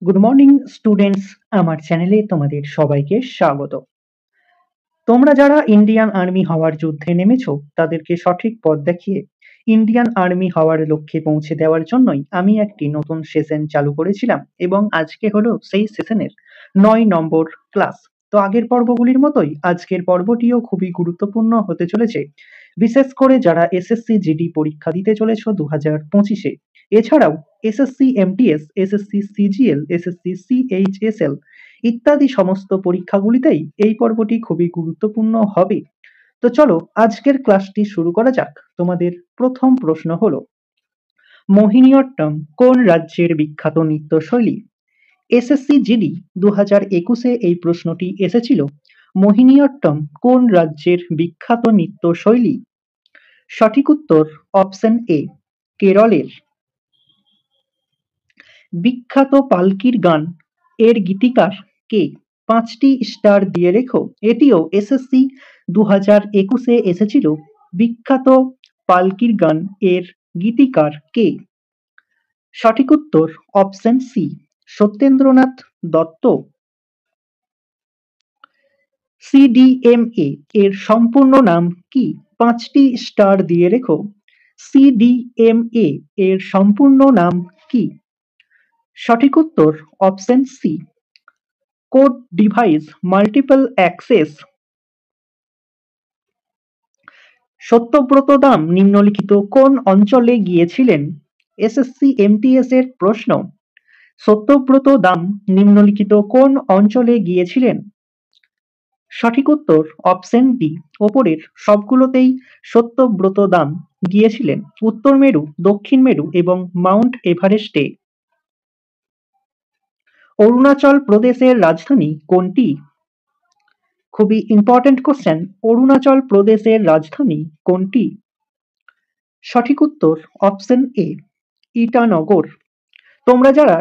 Good morning students, আমার চ্যানেলে তোমাদের সবাইকে স্বাগত। তোমরা যারা ইন্ডিয়ান আর্মি হওয়ার যুদ্ধে নেমেছো তাদেরকে সঠিক পথ দেখিয়ে ইন্ডিয়ান আর্মি হওয়ার লক্ষ্যে পৌঁছে দেওয়ার জন্যই আমি একটি নতুন সেশন চালু করেছিলাম এবং আজকে হলো সেই সেশনের 9 নম্বর ক্লাস। তো আগের পর্বগুলির মতোই আজকের পর্বটিও খুবই গুরুত্বপূর্ণ হতে চলেছে, বিশেষ করে যারা এসএসসি জিডি পরীক্ষা দিতে চলেছো 2025-এ। এছাড়াও SSC MTS, SSC CGL, SSC CHSL ইত্যাদি সমস্ত পরীক্ষাগুলিতেই এই পর্বটি খুবই গুরুত্বপূর্ণ হবে। তো চলো আজকের ক্লাসটি শুরু করা যাক। তোমাদের প্রথম প্রশ্ন হলো, মোহিনীঅট্টম কোন রাজ্যের বিখ্যাত নৃত্যশৈলী? এসএসসি জিডি 2021-এ এই প্রশ্নটি এসেছিল। মোহিনীঅট্টম কোন রাজ্যের বিখ্যাত নৃত্যশৈলী? সঠিক উত্তর অপশন এ, কেরলের। বিখ্যাত পালকির গান এর গীতিকার কে? 5টি স্টার দিয়ে রেখো। এটিও এসএসসি 2021-এ এসেছিল। বিখ্যাত পালকির গান এর গীতিকার কে? সঠিক উত্তর option C, Satyendranath Dutta. CDMA এর সম্পূর্ণ নাম কি? 5টি স্টার দিয়ে রেখো। সিডিএমএ এর সম্পূর্ণ নাম কি? সঠিক উত্তর option C, code device multiple access. Satyabrata Dam নিম্নলিখিত কোন অঞ্চলে গিয়েছিলেন? এসএসসি এমটিএস এর প্রশ্ন। সত্যব্রত দাম নিম্নলিখিত কোন অঞ্চলে গিয়েছিলেন? সঠিক উত্তর অপশন ডি, ওপরের সবগুলোতেই সত্যব্রত দাম গিয়েছিলেন উত্তর মেরু, দক্ষিণ মেরু এবং মাউন্ট এভারেস্টে। অরুণাচল প্রদেশের রাজধানী কোনটি? খুবই ইম্পর্টেন্ট কোশ্চেন, অরুণাচল প্রদেশের রাজধানী কোনটি? সঠিক উত্তর অপশন এ, ইটানগর। তোমরা যারা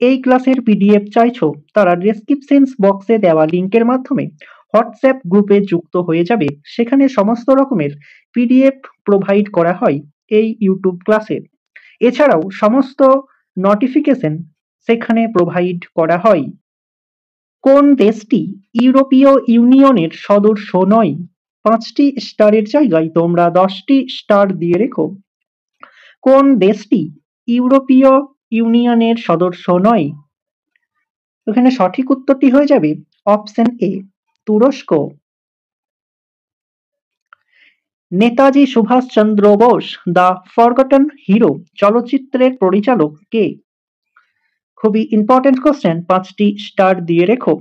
এই ক্লাসের পিডিএফ চাইছো তারা ডেসক্রিপশন বক্সে দেওয়া লিংকের মাধ্যমে হোয়াটসঅ্যাপ গ্রুপে যুক্ত হয়ে যাবে। সেখানে সমস্ত রকমের পিডিএফ প্রোভাইড করা হয় এই ইউটিউব ক্লাসে। এছাড়াও সমস্ত নোটিফিকেশন সেখানে প্রোভাইড করা হয়। কোন দেশটি ইউরোপীয় ইউনিয়নের সদস্য নয়? 5টি স্টারের জায়গায় তোমরা 10টি স্টার দিয়ে রেখো। কোন দেশটি ইউরোপীয় ইউনিয়নের সদস্য নয়? এখানে সঠিক উত্তরটি হয়ে যাবে অপশন এ, তুরস্ক। Netaji Subhash Chandra Bose the forgotten hero চলচ্চিত্রের পরিচালক কে? খুবই ইম্পর্টেন্ট কোশ্চেন, 5টি স্টার দিয়ে রেখো।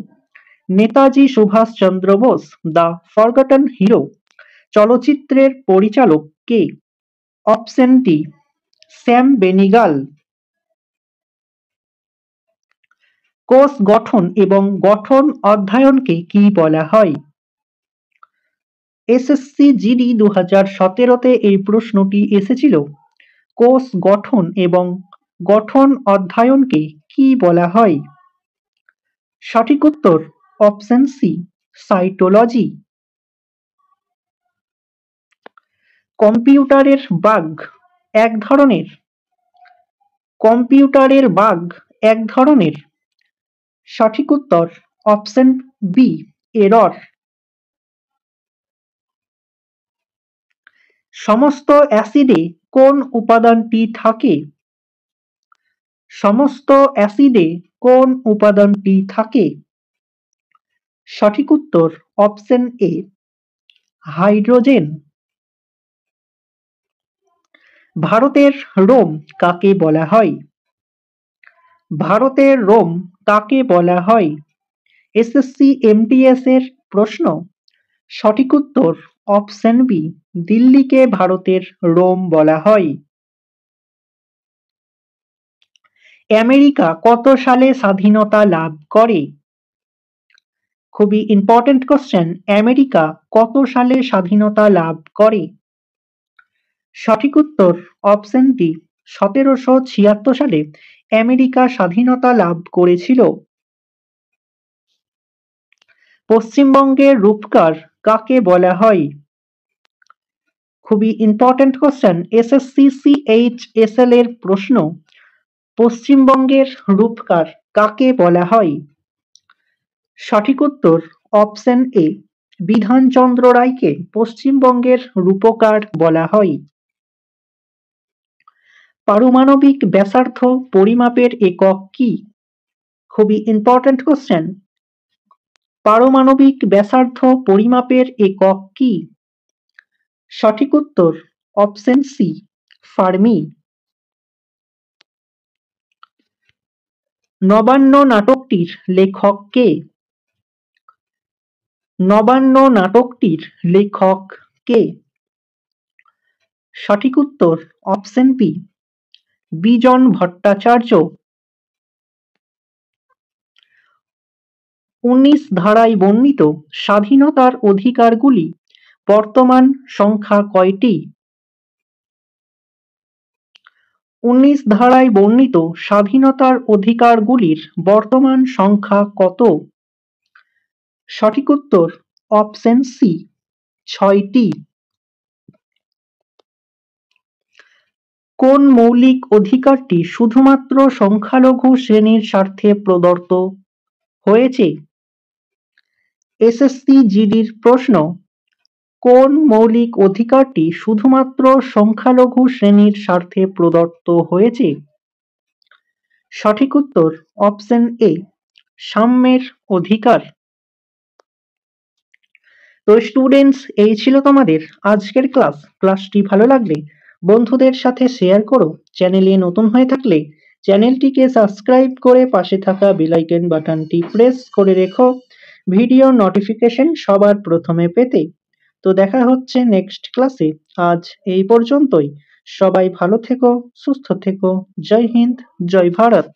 Netaji Subhash Chandra Bose the forgotten hero চলচ্চিত্রের পরিচালক কে? Option D, Shyam Benegal. কোষ গঠন এবং গঠন অধ্যয়নকে কি বলা হয়? এসএসসি জিডি 2017-তে এই প্রশ্নটি এসেছিল। কোষ গঠন এবং গঠন অধ্যয়নকে কি বলা হয়? সঠিক উত্তর অপশন সি, সাইটোলজি। কম্পিউটারের বাগ এক ধরনের। কম্পিউটারের বাগ এক ধরনের। সঠিক উত্তর অপশন বি, এরর। সমস্ত অ্যাসিডে কোন উপাদানটি থাকে? সমস্ত অ্যাসিডে কোন উপাদানটি থাকে? সঠিক উত্তর অপশন এ, হাইড্রোজেন। ভারতের রোম কাকে বলা হয়? ভারতের রোম কাকে বলা হয়? এসএসসি এমটিএস এর প্রশ্ন। সঠিক উত্তর অপশন বি, দিল্লিকে ভারতের রোম বলা হয়। আমেরিকা কত সালে স্বাধীনতা লাভ করে? খুবই ইম্পর্টেন্ট কোশ্চেন, আমেরিকা কত সালে স্বাধীনতা লাভ করে? সঠিক উত্তর অপশন ডি, 1776 সালে আমেরিকা স্বাধীনতা লাভ করেছিল। পশ্চিমবঙ্গের রূপকার কাকে বলা হয়? খুবই ইম্পর্টেন্ট কোশ্চেন, এসএসসি সিএইচএসএল এর প্রশ্ন। পশ্চিমবঙ্গের রূপকার কাকে বলা হয়? সঠিক উত্তর অপশন এ, বিধানচন্দ্র রায়কে পশ্চিমবঙ্গের রূপকার বলা হয়। পারমাণবিক ব্যাসার্ধ পরিমাপের একক কি? খুবই ইম্পর্ট্যান্ট কোশ্চেন। পারমাণবিক ব্যাসার্ধ পরিমাপের একক কি? সঠিক উত্তর অপশন সি, ফার্মি। নবান্ন নাটকটির লেখক কে? নবান্ন নাটকটির লেখক কে? সঠিক উত্তর অপশন বি, বিজন ভট্টাচার্য। ১৯ ধারায় বর্ণিত স্বাধীনতার অধিকারগুলি বর্তমান সংখ্যা কয়টি? ১৯ ধারায় বর্ণিত স্বাধীনতার অধিকারগুলির বর্তমান সংখ্যা কত? সঠিক উত্তর অপশন সি, ৬টি। কোন মৌলিক অধিকারটি শুধুমাত্র সংখ্যালঘু শ্রেণীর স্বার্থে প্রদত্ত হয়েছে? এসএসসি জিডির প্রশ্ন, কোন মৌলিক অধিকারটি শুধুমাত্র সংখ্যালঘু শ্রেণীর স্বার্থে প্রদত্ত হয়েছে? সঠিক উত্তর অপশন এ, সাম্যের অধিকার। তো স্টুডেন্টস, এই ছিল তোমাদের আজকের ক্লাস। ক্লাসটি ভালো লাগলে বন্ধুদের সাথে শেয়ার করো। চ্যানেলে নতুন হয়ে থাকলে চ্যানেলটিকে সাবস্ক্রাইব করে পাশে থাকা বেল আইকন বাটনটি প্রেস করে রেখো ভিডিও নোটিফিকেশন সবার প্রথমে পেতে। তো দেখা হচ্ছে নেক্সট ক্লাসে। আজ এই পর্যন্তই। সবাই ভালো থেকো, সুস্থ থেকো। জয় হিন্দ, জয় ভারত।